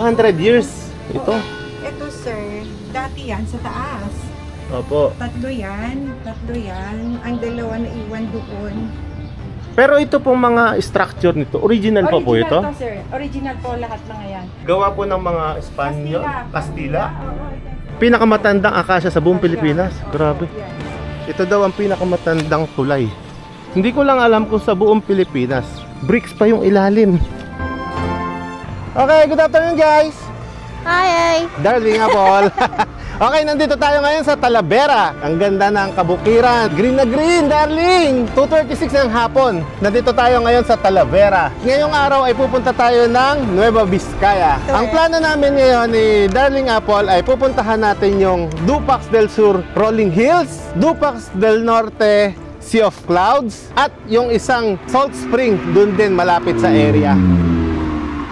200 years ito. Ito sir, dati yan sa taas. Opo. Tatlo yan. Ang dalawa na iwan doon. Pero ito pong mga structure nito, original pa po ito? Original to sir. Original po lahat ng yan. Gawa po ng mga Espanyol, Kastila. Oo. Pinakamatandang akasya sa buong Pilipinas. Grabe. Ito daw ang pinakamatandang tulay. Hindi ko lang alam kung sa buong Pilipinas. Bricks pa yung ilalim. Okay, good afternoon guys! Hi! Darling Apple. Okay, nandito tayo ngayon sa Talavera. Ang ganda ng kabukiran. Green na green, darling! 2:36 ng hapon. Nandito tayo ngayon sa Talavera. Ngayong araw ay pupunta tayo ng Nueva Vizcaya. Ang plano namin ngayon ni Darling Apple ay pupuntahan natin yung Dupax del Sur Rolling Hills, Dupax del Norte Sea of Clouds, at yung isang Salt Spring dun din malapit sa area.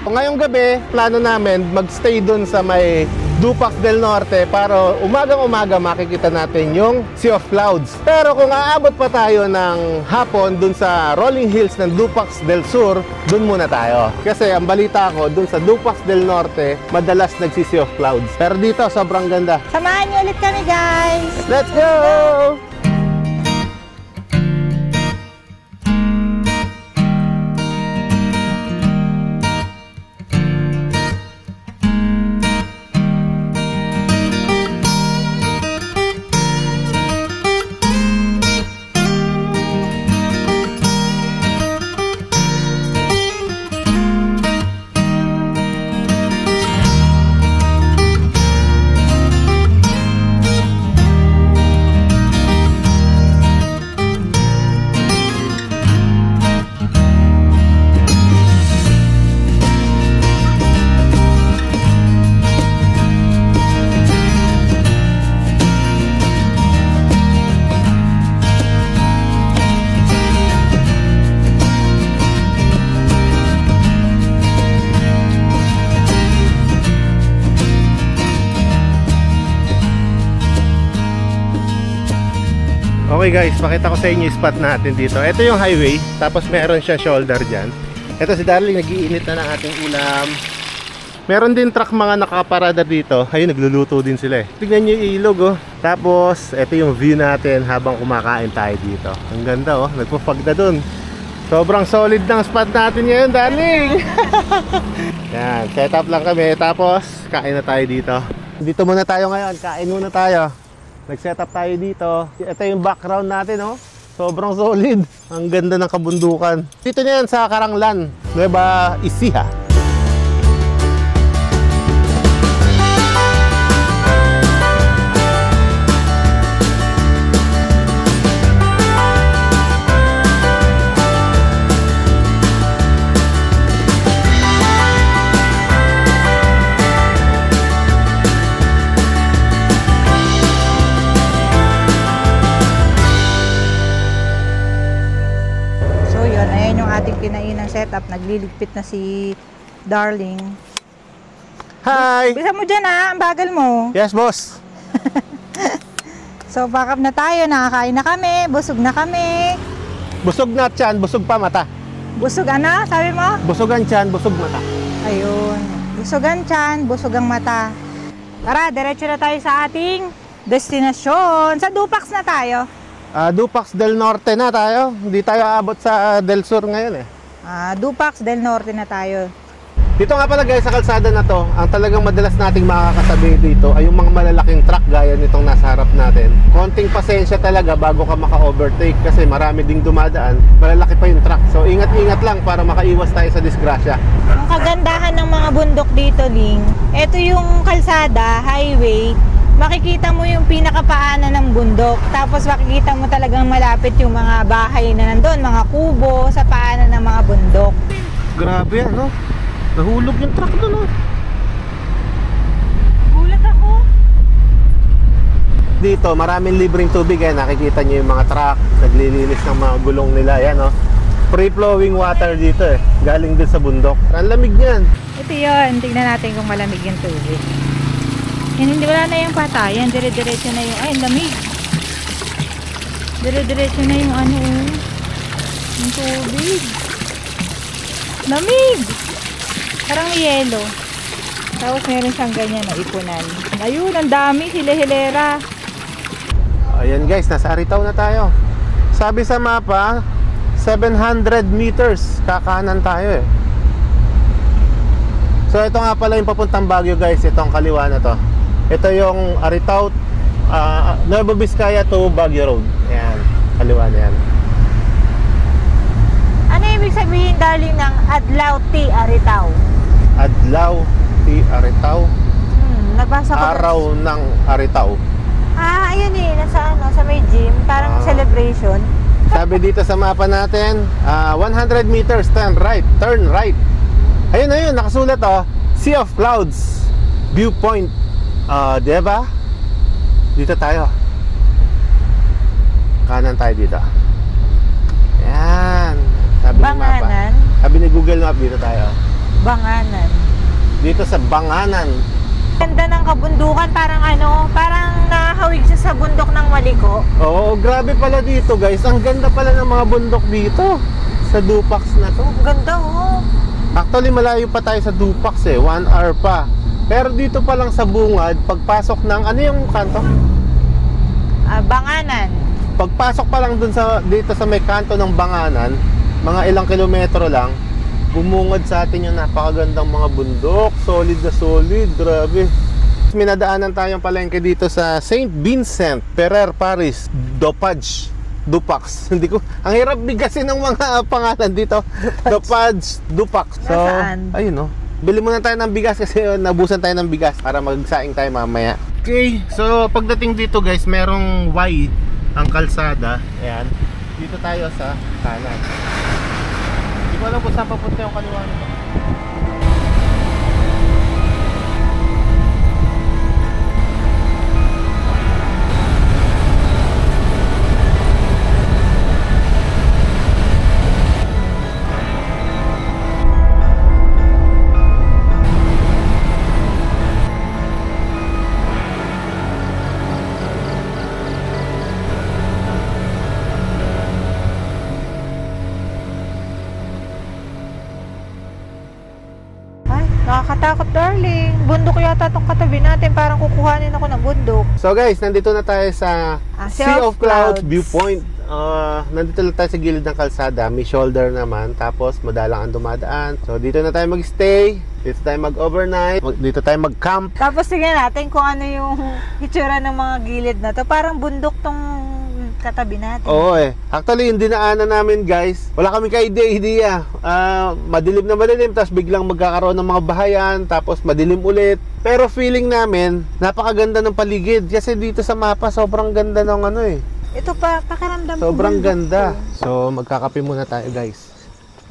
Ngayong gabi, plano namin magstay dun sa may Dupax del Norte para umagang-umaga makikita natin yung Sea of Clouds. Pero kung aabot pa tayo ng hapon dun sa Rolling Hills ng Dupax del Sur, dun muna tayo. Kasi ang balita ko, dun sa Dupax del Norte, madalas nagsi-Sea of Clouds. Pero dito, sobrang ganda. Samahan niyo ulit kami, guys! Let's go! Okay guys, pakita ko sa inyo yung spot natin dito. Ito yung highway, tapos meron siya shoulder dyan. Ito si Darling, nag-iinit na ng ating ulam. Meron din truck mga nakaparada dito. Ayun, nagluluto din sila eh. Tignan nyo yung ilog oh. Tapos, ito yung view natin habang kumakain tayo dito. Ang ganda oh, nagpapagda dun. Sobrang solid ng spot natin ngayon, Darling. Yan, set up lang kami. Tapos, kain na tayo dito. Dito muna tayo ngayon, kain muna tayo. Nag-set up tayo dito. Ito yung background natin, oh. Sobrang solid. Ang ganda ng kabundukan. Dito na yan sa Caranglan, Nueva Ecija. Kinain ng setup, nagliligpit na si Darling. Hi! Bisa mo dyan ha, ang bagal mo. Yes, boss. So, back up na tayo, nakakain na kami, busog na kami. Busog na tiyan, busog pa mata. Busog ano, sabi mo? Busog ang tiyan, busog mata. Ayun, busog ang tiyan, busog ang mata. Tara, diretso na tayo sa ating destinasyon. Sa Dupax na tayo. Dupax del Norte na tayo. Hindi tayo aabot sa Del Sur ngayon eh. Dupax del Norte na tayo. Dito nga pala guys, sa kalsada na to, ang talagang madalas nating makakatabi dito ay yung mga malalaking truck gaya nitong nasa harap natin. Konting pasensya talaga bago ka maka-overtake kasi marami ding dumadaan. Malalaki pa yung truck. So ingat-ingat lang para makaiwas tayo sa disgrasya. Ang kagandahan ng mga bundok dito, Ling, ito yung kalsada, highway. Makikita mo yung pinakapaanan ng bundok. Tapos makikita mo talagang malapit yung mga bahay na nandun, mga kubo sa paanan ng mga bundok. Grabe ano? Nahulog yung truck doon oh. Gulat ako. Dito maraming libreng tubig eh. Nakikita nyo yung mga truck naglilinis ng mga gulong nila. Yan oh. Free flowing water dito eh. Galing din sa bundok. Ang lamig niyan. Ito yun. Tignan natin kung malamig yung tubig. Hindi wala na yung patayan, dire-diretso na yung, ay lamig. Dire-diretso na yung ano, yung tubig. Lamig! Parang yelo. Tapos meron siyang ganyan na ipunan. Ayun, ang dami, hilera. Ayan guys, nasa Aritaw na tayo. Sabi sa mapa, 700 meters kakanan tayo eh. So ito nga pala yung papuntang Baguio guys, itong kaliwa na to. Ito yung Aritaw, Nueva Vizcaya to Baguio Road. Ayan, kaliwa na yan. Ano ibig sabihin darling ng Adlaw T. Aritaw? Adlaw T. Aritaw. Nabasa ko. Araw ng Aritaw. Ayun eh, nasa ano, sa may gym, parang celebration. Sabi dito sa mapa natin, 100 meters, turn right. Ayun, nakasulat Sea of Clouds, Viewpoint. Diba? Dito tayo. Kanan tayo dito. Yan. Sabi ni mapa. Banganan? Sabi ni Google Map, dito tayo. Banganan. Dito sa Banganan. Ganda ng kabundukan, parang nahawig siya sa bundok ng Maliko. Oo, grabe pala dito guys. Ang ganda pala ng mga bundok dito sa Dupax na to. Ganda oh. Actually, malayo pa tayo sa Dupax eh. 1 hour pa. Pero dito pa lang sa bungad, pagpasok ng, ano yung kanto? Banganan. Pagpasok pa lang dun dito sa may kanto ng Banganan, mga ilang kilometro lang, bumungad sa atin yung napakagandang mga bundok. Solid na solid, grabe. May nadaanan tayong palengke dito sa St. Vincent, Ferrer Parish, Dupax. Hindi ko, ang hirap bigasin ng mga pangalan dito. Dupax. So, ayun bili muna tayo ng bigas kasi nabusan tayo ng bigas para magsaing tayo mamaya. Okay, so pagdating dito guys, merong Y ang kalsada. Ayan, dito tayo sa kanan. Hindi ko alam kung saan papunta yung kaliwa nito. Nakakatakot darling. Bundok yata itong katabi natin. Parang kukuhanin ako ng bundok. So guys, nandito na tayo sa Sea of Clouds Viewpoint. Nandito lang tayo sa gilid ng kalsada. May shoulder naman. Tapos madalang ang dumadaan. So dito na tayo mag-stay. Dito tayo mag-overnight. Dito tayo mag-camp. Tapos tingnan natin kung ano yung hitsura ng mga gilid na to. Parang bundok tong katabi natin. Oo eh. Actually, yung dinaanan namin guys, wala kami ka-idea. Madilim na madilim, tapos biglang magkakaroon ng mga bahayan, tapos madilim ulit. Pero feeling namin, napakaganda ng paligid. Kasi dito sa mapa, sobrang ganda ng ano eh. Ito pa, pakiramdam ko. Sobrang ganda. So, magkakape muna tayo guys.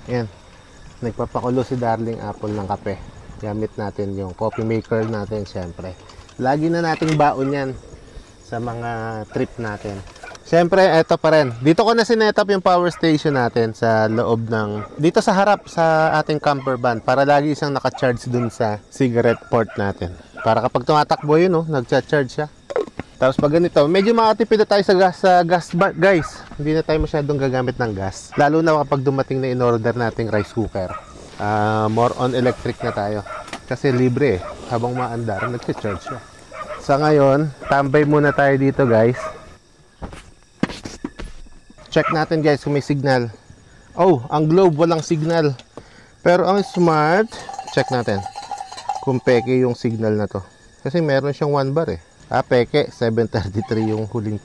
Ayan. Nagpapakulo si Darling Apple ng kape. Gamit natin yung coffee maker natin, syempre. Lagi na nating baon yan sa mga trip natin. Siyempre, eto pa rin. Dito ko na sinetap yung power station natin sa loob ng... Dito sa harap sa ating camper van para lagi siyang naka-charge dun sa cigarette port natin. Para kapag tumatakbo yun, nagcha-charge siya. Tapos pag ganito, medyo makatipid na tayo sa gas guys. Hindi na tayo masyadong gagamit ng gas. Lalo na kapag dumating na in-order nating rice cooker. More on electric na tayo. Kasi libre eh. Habang maandar, nagcha-charge siya. Sa ngayon, tambay muna tayo dito guys. Check natin guys kung may signal. Oh, ang globe walang signal. Pero ang smart, check natin kung peke yung signal na to. Kasi meron siyang 1 bar eh. Peke, 7:33 yung huling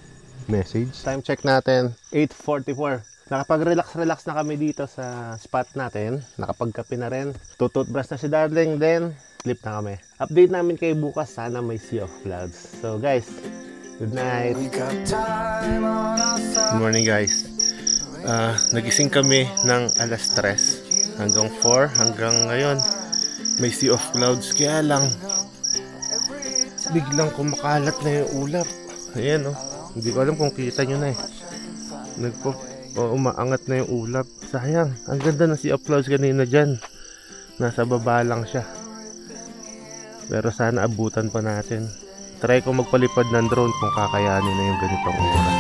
message. Time check natin, 8:44. Nakapag-relax na kami dito sa spot natin. Nakapagkape na rin. Tututbrush na si Darling, then sleep na kami. Update namin kayo bukas, sana may Sea of Clouds. So guys, good night. Good morning guys. Nagising kami ng alas 3 hanggang 4 hanggang ngayon. May Sea of Clouds, kaya lang biglang kumakalat na yung ulap. Ayan hindi ko alam kung kita nyo na eh. Umaangat na yung ulap. Sayang, ang ganda ng Sea of Clouds kanina dyan. Nasa baba lang siya. Pero sana abutan pa natin. Try ko magpalipad ng drone kung kakayanin na yung ganitong oras.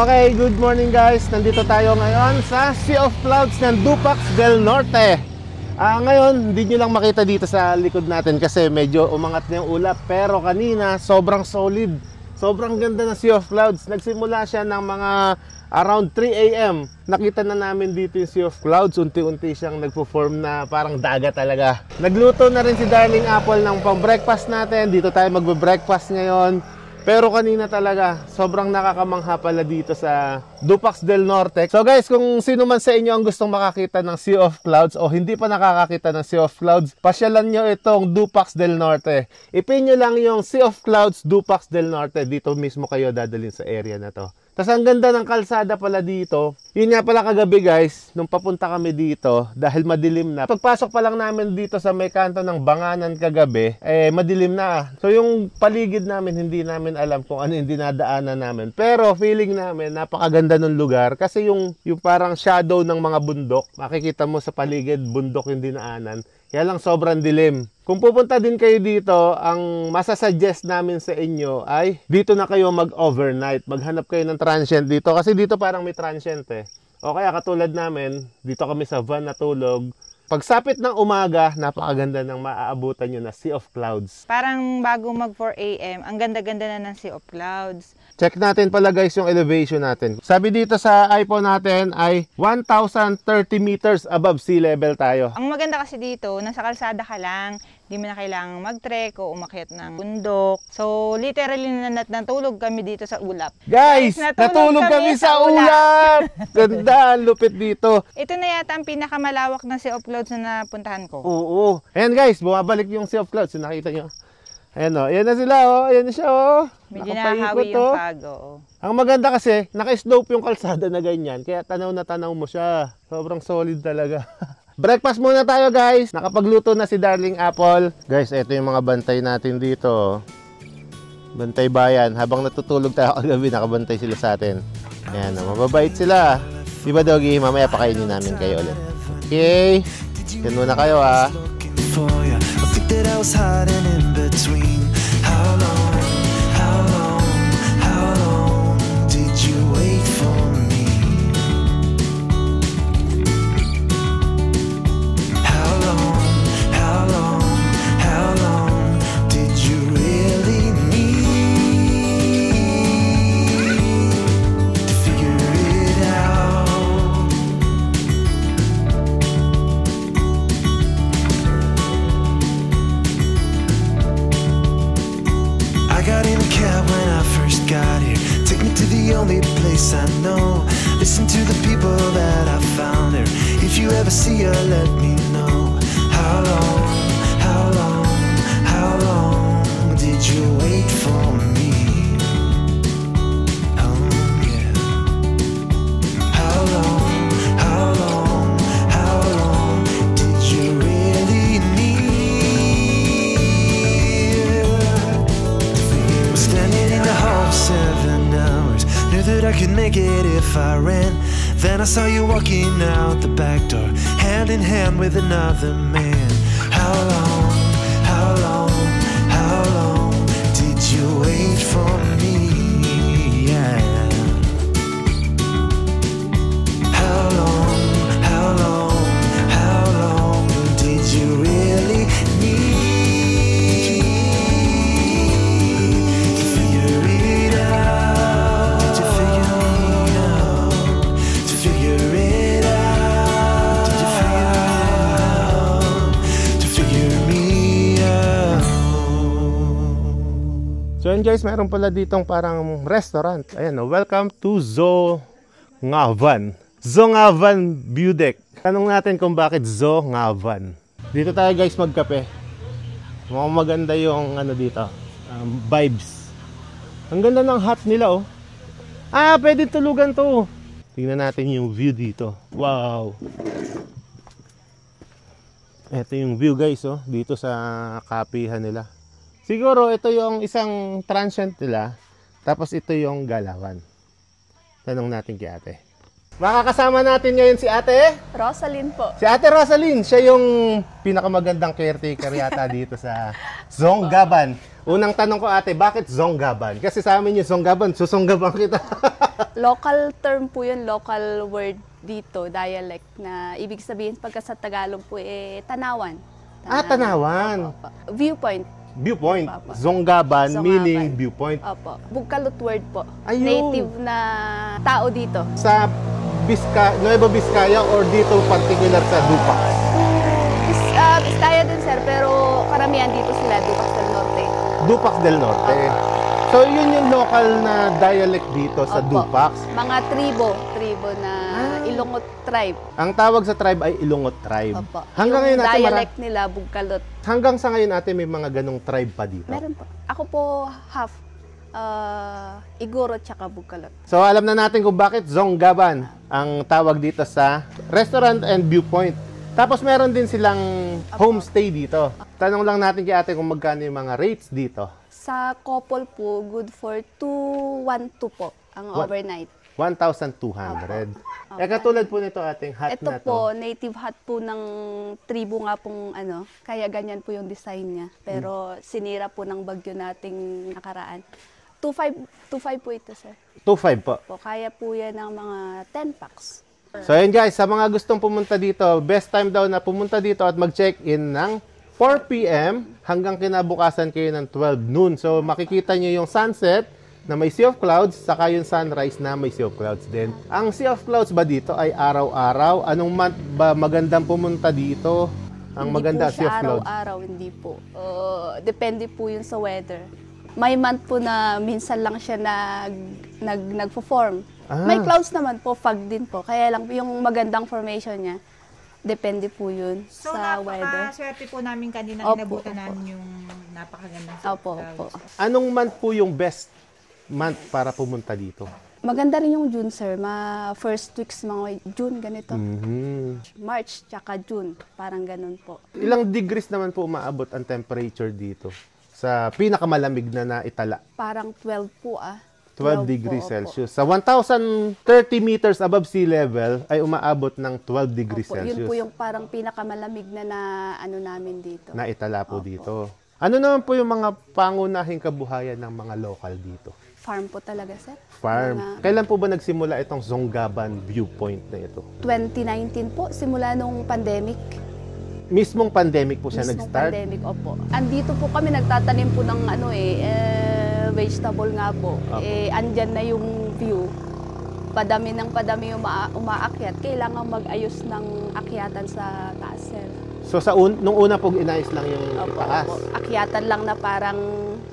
Okay, good morning guys. Nandito tayo ngayon sa Sea of Clouds ng Dupax del Norte. Ngayon, hindi nyo lang makita dito sa likod natin kasi medyo umangat na yung ulap. Pero kanina, sobrang solid. Sobrang ganda ng Sea of Clouds. Nagsimula siya ng mga around 3 AM. Nakita na namin dito yung Sea of Clouds. Unti-unti siyang nagpo-form na parang dagat talaga. Nagluto na rin si Darling Apple ng pang-breakfast natin. Dito tayo magbe-breakfast ngayon. Pero kanina talaga, sobrang nakakamangha pala dito sa Dupax del Norte. So guys, kung sino man sa inyo ang gustong makakita ng Sea of Clouds o hindi pa nakakakita ng Sea of Clouds, pasyalan nyo itong Dupax del Norte. Ipin nyo lang yung Sea of Clouds Dupax del Norte. Dito mismo kayo dadalhin sa area na to. Tapos ang ganda ng kalsada pala dito. Yun nga pala kagabi guys, nung papunta kami dito, dahil madilim na. Pagpasok pa lang namin dito sa may kanto ng Banganan kagabi, madilim na. So yung paligid namin, hindi namin alam kung ano yung dinadaanan namin. Pero feeling namin, napakaganda ng lugar. Kasi yung parang shadow ng mga bundok, makikita mo sa paligid, bundok yung dinaanan. Kaya lang sobrang dilim. Kung pupunta din kayo dito, ang masasuggest namin sa inyo ay dito na kayo mag-overnight. Maghanap kayo ng transient dito kasi dito parang may transient eh. O kaya katulad namin, dito kami sa van natulog. Pagsapit ng umaga, napakaganda ng maaabutan nyo na Sea of Clouds. Parang bago mag 4 AM, ang ganda-ganda na ng Sea of Clouds. Check natin pala guys yung elevation natin. Sabi dito sa iPhone natin ay 1,030 meters above sea level tayo. Ang maganda kasi dito, nasa kalsada ka lang, di mo na kailangang mag-trek o umakyat ng bundok. So, literally natulog kami dito sa ulap. Guys, natulog kami sa ulap! Ganda, lupit dito. Ito na yata ang pinakamalawak na Sea of Clouds na napuntahan ko. Oo. Ayan guys, bumabalik yung Sea of Clouds. Nakita nyo. Ayan o, ayan na sila o. Ayan na siya o. Medyo nakahawi yung pago. Ang maganda kasi, naka-slope yung kalsada na ganyan. Kaya tanaw na tanaw mo siya. Sobrang solid talaga. Breakfast muna tayo guys. Nakapagluto na si Darling Apple. Guys, ito yung mga bantay natin dito. Bantay bayan. Habang natutulog tayo kagabi, nakabantay sila sa atin. Ayan, mababait sila. Diba Doggy? Mamaya pakainin namin kayo ulit. Okay? Yan muna kayo ha. I know. Listen to the people that I found there. If you ever see her, let me know. How long did you wait for me? Oh yeah. How long did you really need? We're standing in the hall 7 hours. Knew that I could make it if I ran. Then I saw you walking out the back door, hand in hand with another man. How long did you wait for me? Yeah. How long did you really need? So yun guys, mayroon pala ditong parang restaurant. Ayan, welcome to Zongavan. Zongavan View Deck. Tanong natin kung bakit Zongavan. Dito tayo guys magkape. Mukhang maganda yung ano dito, vibes. Ang ganda ng hut nila oh. Pwede tulugan to. Tingnan natin yung view dito. Wow. Ito yung view guys oh, dito sa kapihan nila. Siguro ito yung isang transient nila. Tapos ito yung galawan. Tanong natin kay ate. Makakasama natin ngayon si Ate. Rosalyn po. Si Ate Rosalyn, siya yung pinakamagandang caretaker yata dito sa Zonggaban. Unang tanong ko, Ate, bakit Zonggaban? Kasi sa amin yung Zonggaban, susunggaban kita. Local term po yun, local word dito, dialect, na ibig sabihin pagka sa Tagalog po, tanawan. Tanawan. Opo. Viewpoint. Viewpoint. Opo. Zonggaban, Zonggaban. meaning viewpoint. Opo. Bugkalot word po. Ayun. Native na tao dito. Sa Nueva Vizcaya or dito particular sa Dupax? Vizcaya din, sir, pero karamihan dito sila, Dupax del Norte. Dupax del Norte. So, yun yung local na dialect dito sa Opo. Dupax. Mga tribo na Ilongot tribe. Ang tawag sa tribe ay Ilongot tribe. Opo. Hanggang Yung ngayon, Ate, dialect nila, Bugkalot. hanggang sa ngayon, Ate, may mga ganong tribe pa dito. Meron po. Ako po half Igoro tsaka Bugkalot. So, alam na natin kung bakit Zonggaban ang tawag dito sa restaurant and viewpoint. Tapos, meron din silang homestay dito. Tanong lang natin kay Ate kung magkano yung mga rates dito. Sa couple po, good for 212 po ang overnight. 1,200. Katulad po nito ating hut Ito na to. po, native hut po ng tribo nga pong kaya ganyan po yung design niya. Pero sinira po ng bagyo nating nakaraan. 2.5 po ito, sir. 2,500 po. Kaya po yan ng mga 10 packs. So, ayun guys, sa mga gustong pumunta dito, best time daw na pumunta dito at mag-check-in ng 4 p.m. hanggang kinabukasan kayo ng 12 noon. So, makikita nyo yung sunset na may sea of clouds, saka yung sunrise na may sea of clouds din. Ang sea of clouds ba dito ay araw-araw? Anong month ba magandang pumunta dito? Ang maganda sea of clouds? Araw-araw, hindi po. Depende po yun sa weather. May month po na minsan lang siya nagpo-form. May clouds naman po, fog din po. Kaya lang yung magandang formation niya, depende po yun So, sa weather. napaka-swerte po namin kanina Opo, inabutan opo. namin yung napakagandang Opo. Anong month po yung best month para pumunta dito? Maganda rin yung June, sir. First weeks mga June, ganito. March, tsaka June. Parang ganun po. Ilang degrees naman po umaabot ang temperature dito sa pinakamalamig na itala? Parang 12 po 12 po, degrees opo. Celsius. Sa 1,030 meters above sea level ay umaabot ng 12 degrees Opo, Celsius. yun po yung parang pinakamalamig na namin dito. Na itala po dito. Ano naman po yung mga pangunahing kabuhayan ng mga local dito? Farm po talaga, sir. Farm. Kailan po ba nagsimula itong Zonggaban viewpoint na ito? 2019 po, simula nung pandemic. Mismong pandemic po siya Mismong nag-start? pandemic, opo. Andito po kami nagtatanim po ng vegetable nga po. Andyan na yung view. Padami ng padami yung umaakyat. Kailangan mag-ayos ng akyatan sa taas, sir. So nung una po inayos lang yung taas? Opo. Akyatan lang na parang,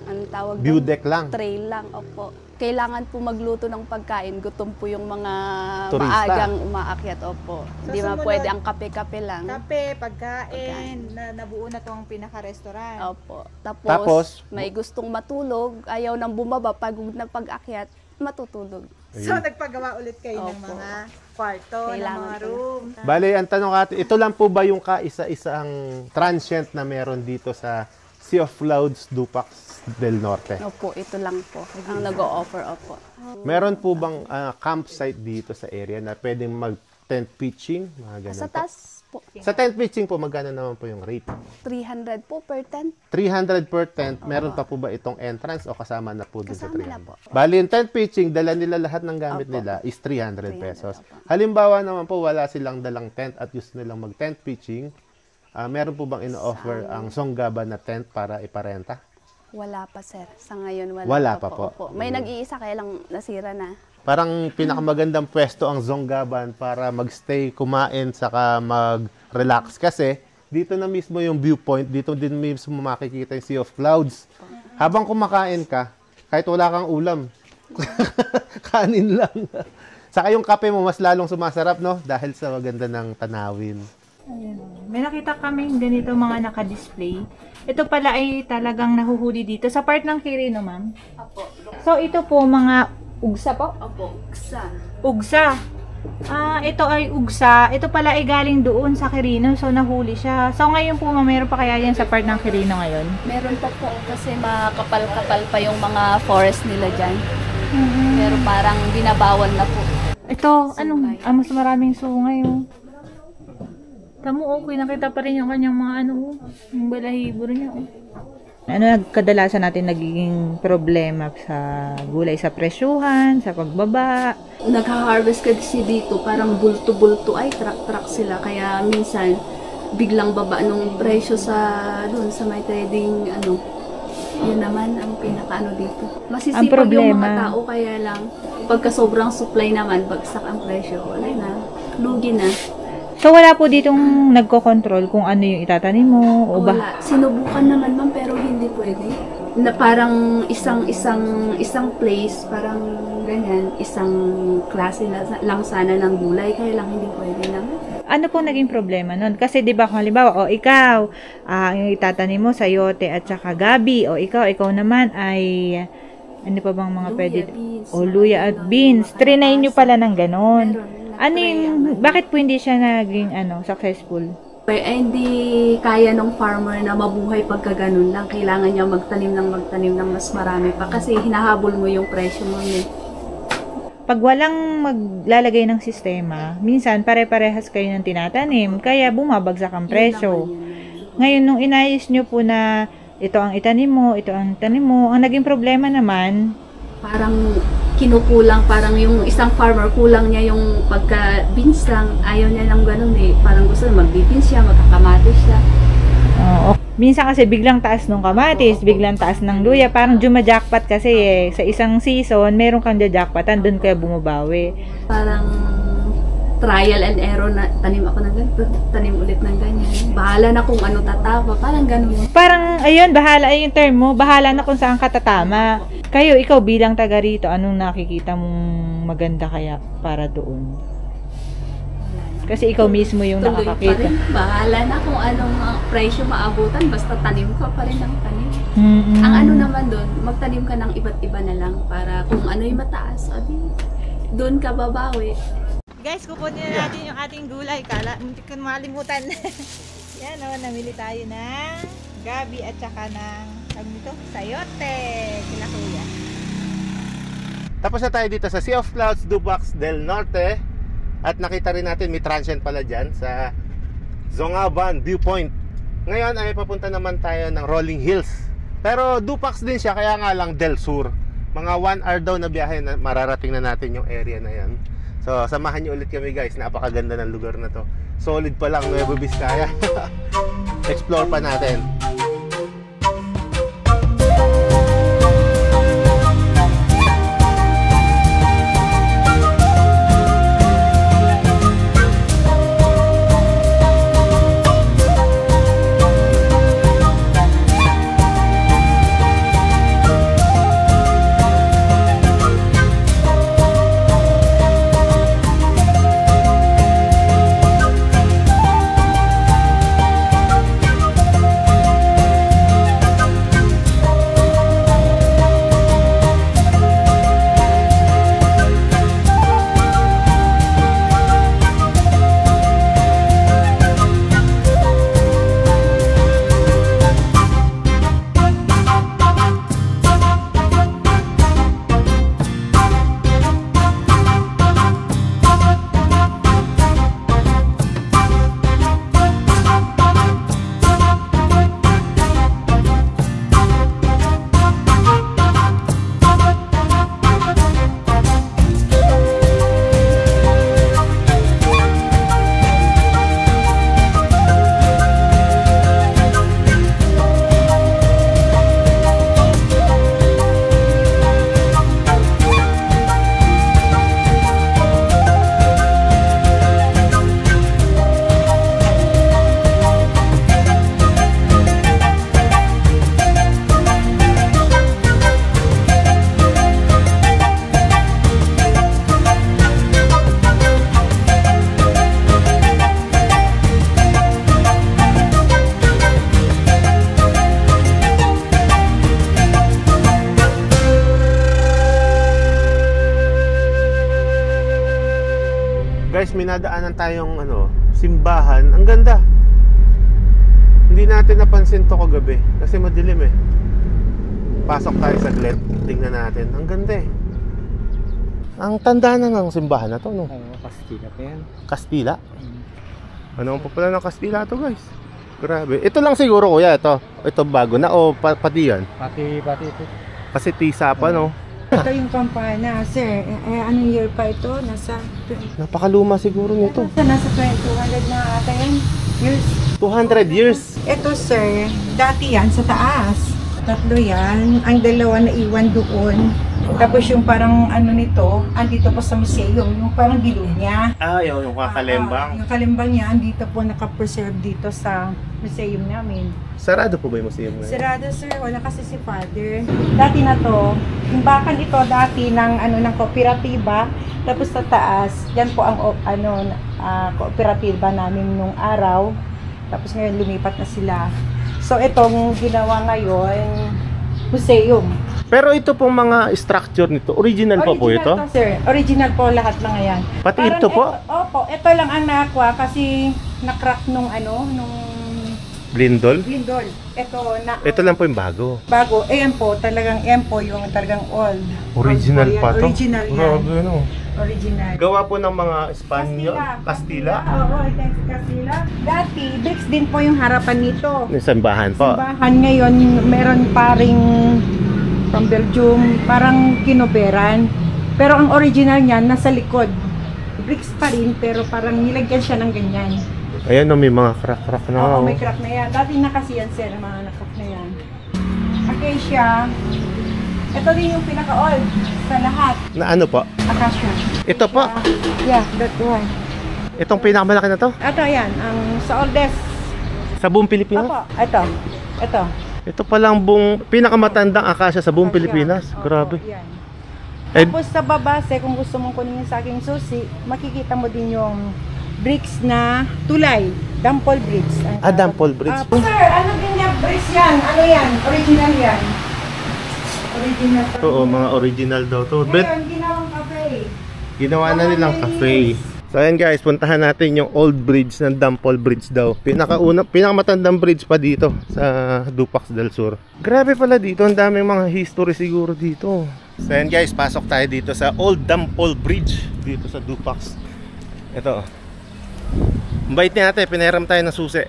anong tawag View doon? deck lang? Trail lang, opo. Kailangan po magluto ng pagkain. Gutom po yung mga Turista. maagang umaakyat, opo. Hindi sumunod, pwede ang kape-kape lang. Kape, pagkain, nabuo na tong pinaka-restaurant. Opo. Tapos, may gustong matulog, ayaw nang bumaba, pagod na pag-akyat, matutulog. So, nagpagawa ulit kayo ng Opo. mga kwarto, ng Kailangan mga ko na. room. Bale, ang tanong natin, ito lang po ba yung kaisa-isang transient na meron dito sa Sea of Clouds, Dupax del Norte? Opo, ito lang po ang nag-o-offer, opo. Meron po bang campsite dito sa area na pwedeng mag-tent pitching? Mga ganun Sa po? taas po, Sa tent pitching po, magkano naman po yung rate? 300 po per tent. 300 per tent. Meron pa po ba itong entrance o kasama na po dun sa Kasama 300? na po. Bali, yung tent pitching, dala nila lahat ng gamit Opo. nila is 300 pesos. opo. Halimbawa naman po, wala silang dalang tent at gusto nilang mag-tent pitching, meron po bang ino-offer ang Zonggaban na tent para iparenta? Wala pa, sir. Sa ngayon, wala, Wala pa po. Opo. May nag-iisa, kaya lang nasira na. Parang pinakamagandang pwesto ang Zonggaban para magstay, kumain, saka mag-relax. Kasi dito na mismo yung viewpoint, dito din mismo makikita yung Sea of Clouds. Habang kumakain ka, kahit wala kang ulam, kanin lang. Saka yung kape mo mas lalong sumasarap, no? Dahil sa maganda ng tanawin. May nakita kaming ganito mga naka-display. Ito pala ay talagang nahuhuli dito sa part ng Quirino, ma'am. Opo. So, ito po mga ugsa po? Opo. Sa. Ugsa. Ito ay ugsa. Ito pala ay galing doon sa Quirino. So, nahuli siya. So, ngayon po, mayroon pa kaya yan sa part ng Quirino ngayon? Meron pa po kasi makapal-kapal pa yung mga forest nila dyan. Pero parang binabawal na po. Ito, anong, mas maraming sungay, oh. Tamo, okay, nakita pa rin yung kanyang mga yung balahibo niya, oh. Ano kadalasan natin nagiging problema sa gulay, sa presyuhan, sa pagbaba? Nagha-harvest kasi dito, parang bulto-bulto, ay truck-truck sila. Kaya minsan, biglang baba nung presyo doon sa may trading, yun naman ang pinaka dito. Masisipag yung mga tao, kaya lang, pagka sobrang supply naman, bagsak ang presyo, wala na, lugi na. So, wala po ditong nagko-control kung ano yung itatanim mo? O wala. Sinubukan naman ma'am, pero hindi pwede. Na parang isang place, parang ganyan, isang klase lang sana ng gulay, kaya lang hindi pwede naman. Ano po naging problema nun? Kasi di ba kung halimbawa, ikaw, yung itatanim mo, sayote at saka gabi, ikaw naman ay, ano pa bang mga pwede? Luya at beans. Trinay nyo pala ng ganon. Bakit po hindi siya naging successful? Hindi kaya ng farmer na mabuhay pagka ganun lang. Kailangan niya magtanim ng mas marami pa kasi hinahabol mo yung presyo mo. Pag walang maglalagay ng sistema, minsan pare-parehas kayo ng tinatanim, kaya bumabagsak ang presyo. Ngayon, nung inayos nyo po na ito ang itanim mo, ang naging problema naman, parang kinukulang, parang yung isang farmer, kulang niya yung pagka-beans lang, ayaw niya lang ganun parang gusto na mag-beans siya, magkakamatis siya. Minsan kasi biglang taas ng kamatis, biglang taas ng luya, parang jumajackpot kasi sa isang season, meron kang jackpotan, doon kaya bumabawi. Parang trial and error na tanim ako ng ganito, tanim ulit ng ganyan. Bahala na kung ano tatama, parang ganun. Parang, ayun, bahala, yung term mo, bahala na kung saan ka tatama. Ikaw bilang taga rito, anong nakikita mong maganda kaya para doon? Kasi ikaw mismo yung nakakakita. Bahala na kung anong presyo maabutan, basta tanim ko pa rin ng tanim. Mm-hmm. Ang naman doon, magtanim ka ng iba't iba na lang para kung ano yung mataas, doon ka babawi. Guys, kukunin na natin yung ating gulay. Hindi ko malimutan. Yan namili tayo ng gabi at saka ng sayote. Kila kuya. Tapos na tayo dito sa Sea of Clouds, Dubax del Norte. At nakita rin natin may transient pala dyan sa Zongaban Viewpoint. Ngayon ay papunta naman tayo ng Rolling Hills. Pero Dupax din siya, kaya nga lang Del Sur. Mga 1 hour daw na biyahe na mararating na natin yung area na yan. So samahan nyo ulit kami guys, napakaganda ng lugar na to. Solid pa lang, Nueva Vizcaya. Explore pa natin. Guys, may nadaanan tayong simbahan. Ang ganda. Hindi natin napansin to kagabi kasi madilim eh. Pasok tayo saglit. Tingnan natin. Ang ganda eh. Ang tanda na ng simbahan na to, no? Oo, Kastila pa yan. Kastila? Ano pa pala ng Kastila to, guys? Grabe. Ito lang siguro, kuya, ito. Ito bago na o pati yan? Pati ito. Kasi tisa pa, no? Ito yung kampana, sir. Anong year pa ito? Napakaluma siguro nito. Nasa 200 na ata yan. Years. 200 years. Ito, sir, dati yan sa taas. 3 yan. Ang 2 na iwan doon. Tapos yung parang ano nito, andito po sa museum, yung parang bilog niya. Ah, yung kakalembang. Yung kalembang niya, andito po nakapreserve dito sa museum namin. Sarado po ba yung museum ngayon? Sarado, sir, wala kasi si father. Dati na to, yung bakan ito dati ng ng kooperatiba, tapos sa taas, yan po ang kooperatiba namin nung araw. Tapos ngayon lumipat na sila. So itong ginawa ngayon, museum. Pero ito pong mga structure nito, original pa po ito? Original to, sir. Original po lahat ng yan. Pati Parang ito po? Opo, ito lang ang nakakuha kasi na-crack nung Blindol? lindol. Ito lang po yung bago. Bago. Ayan po, talagang yan po yung talagang old. Original Old po yan. pa to? Original yan. Grabe, no? Original. Gawa po ng mga Espanyol, Kastila. Oo, Kastila. Dati, bricks din po yung harapan nito. Yung simbahan po. Simbahan ngayon, meron pa ring from Belgium, parang kinoberan. Pero ang original niyan, nasa likod. Bricks pa rin, pero parang nilagyan siya ng ganyan. Ayan, no, may mga crack-crack na. Oo, may crack na yan. Dati na kasi yan, sir, mga nakrak na yan. Acacia. Ito din yung pinaka-old sa lahat. Na ano po? Acacia. Ito po? Yeah, that one. Itong pinakamalaki na to? Ito yan, ang sa oldest. Sa buong Pilipinas? Opo, ito. Ito palang pinakamatandang akasya sa buong Pilipinas. Opo, Grabe. yan. Eh, Tapos sa babase, kung gusto mong kunin yung sa aking susi, makikita mo din yung bricks na tulay. Dampol bricks. Dampol bricks. Sir, ano din yung bricks yan? Ano yan? Original yan. Original. Oo, mga original daw to. Ngayon, ginawang cafe. Ginawa na nilang cafe. So ayan guys, puntahan natin yung old bridge ng Dampol Bridge daw. Pinakamatandang bridge pa dito sa Dupax del Sur. Grabe pala dito, ang daming mga history siguro dito. So ayan guys, pasok tayo dito sa Old Dampol Bridge dito sa Dupax. Ito. Ang bait niya ate, pinahiram tayo ng susi.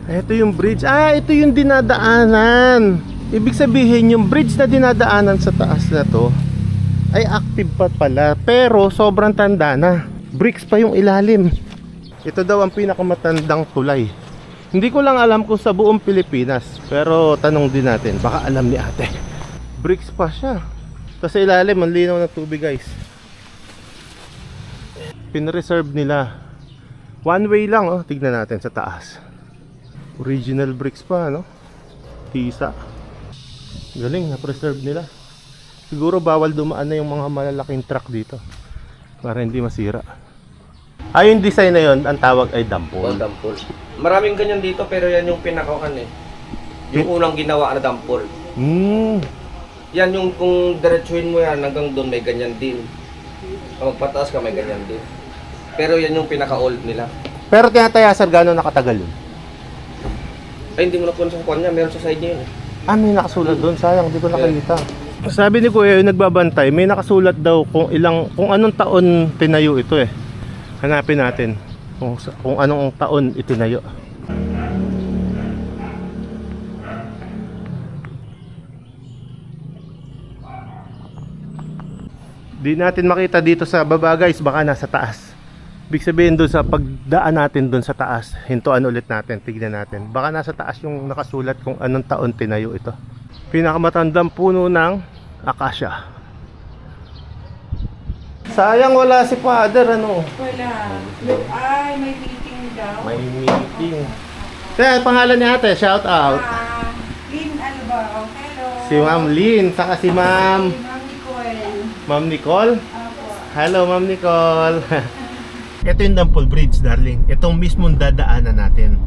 Ito yung bridge. Ito yung dinadaanan. Ibig sabihin yung bridge na dinadaanan sa taas na to ay active pa pala, pero sobrang tanda na. Bricks pa yung ilalim. Ito daw ang pinakamatandang tulay. Hindi ko lang alam kung sa buong Pilipinas, pero tanong din natin, baka alam ni ate. Bricks pa siya. Kasi ilalim, ang linaw ng tubig guys. Pinreserve nila. One way lang, oh. Tignan natin sa taas. Original bricks pa, no? Tisa. Galing, na-preserve nila. Siguro bawal dumaan na yung mga malalaking truck dito para hindi masira. Yung design na yon, ang tawag ay dampol. Dampol. Maraming ganyan dito pero yan yung pinakakan eh. Yung unang ginawa na dampol. Yan yung kung diretsuhin mo yan hanggang doon may ganyan din. Kung magpataas ka may ganyan din. Pero yan yung pinaka-old nila. Pero tinatayasan gano'n nakatagal yun? Ay hindi mo na kung sa kuwan niya, meron sa side niya yun eh. May nakasulat doon, sayang, di ko nakita. Sabi ni Kuya, yung nagbabantay, may nakasulat daw kung anong taon tinayo ito eh. Hanapin natin kung anong taon itinayo. Di natin makita dito sa baba guys, baka nasa taas. Ibig sabihin doon sa pagdaan natin doon sa taas, hintuan ulit natin, tignan natin. Baka nasa taas yung nakasulat kung anong taon tinayo ito. Pinakamatandang puno ng acacia. Sayang wala si Father, ano? Wala. Ay, may meeting daw. May meeting. Kaya pangalan ni ate, shout out. Lynn Alba. Hello. Si Ma'am Lynn, saka si Ma'am Ma'am Nicole. Ma'am Nicole. Apo. Hello Ma'am Nicole. Ito yung Dampol Bridge, darling. Itong mismong dadaanan natin.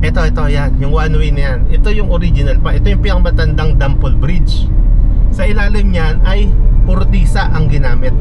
Ito, yan. Yung one way na yan. Ito yung original pa. Ito yung pinakamatandang Dampol Bridge. Sa ilalim niyan ay purtisa ang ginamit.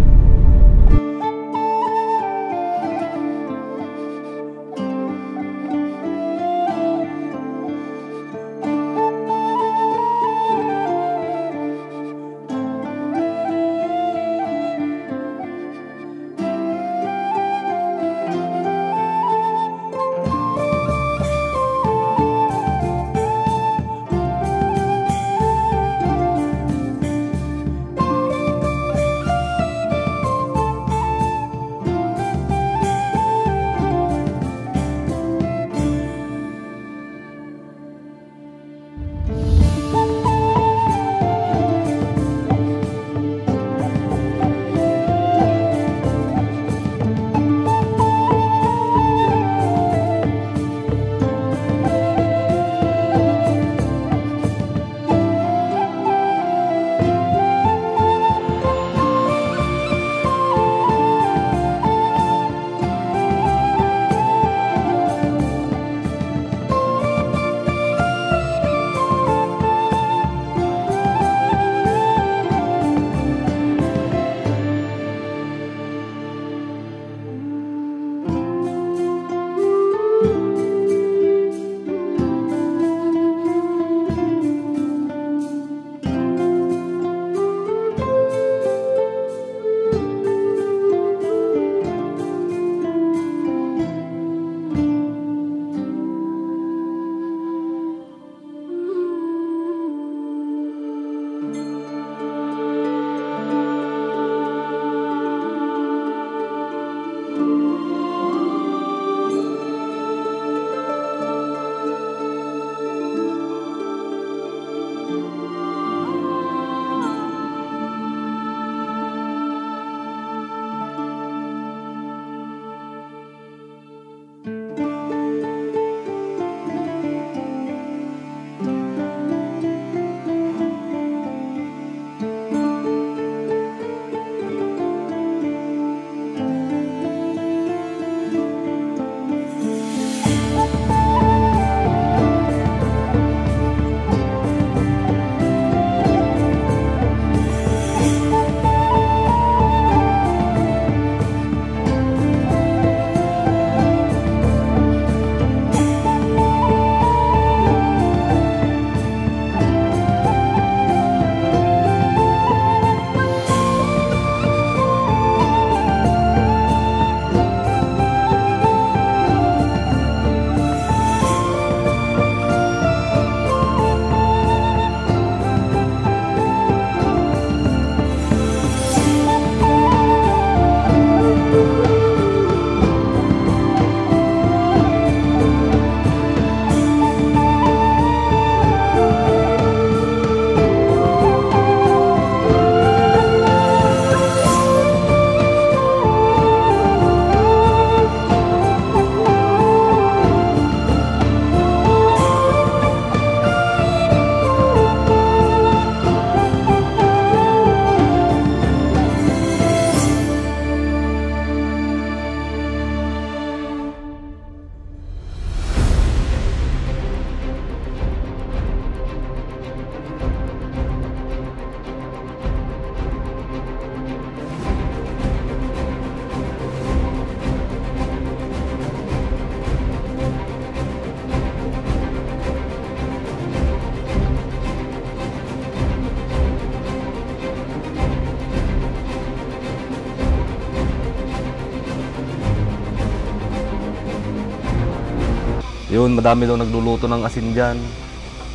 Yun, madami daw nagluluto ng asin dyan.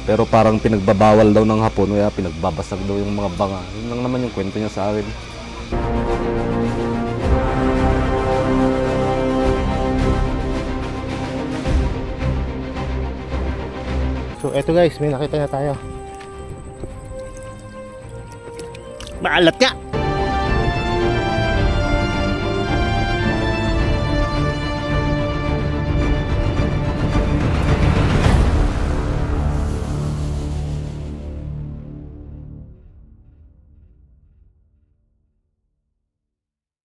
Pero parang pinagbabawal daw ng Hapon, kaya pinagbabasag daw yung mga banga. Yun lang naman yung kwento niya sa akin. So eto guys, may nakita na tayo. Maalat ka!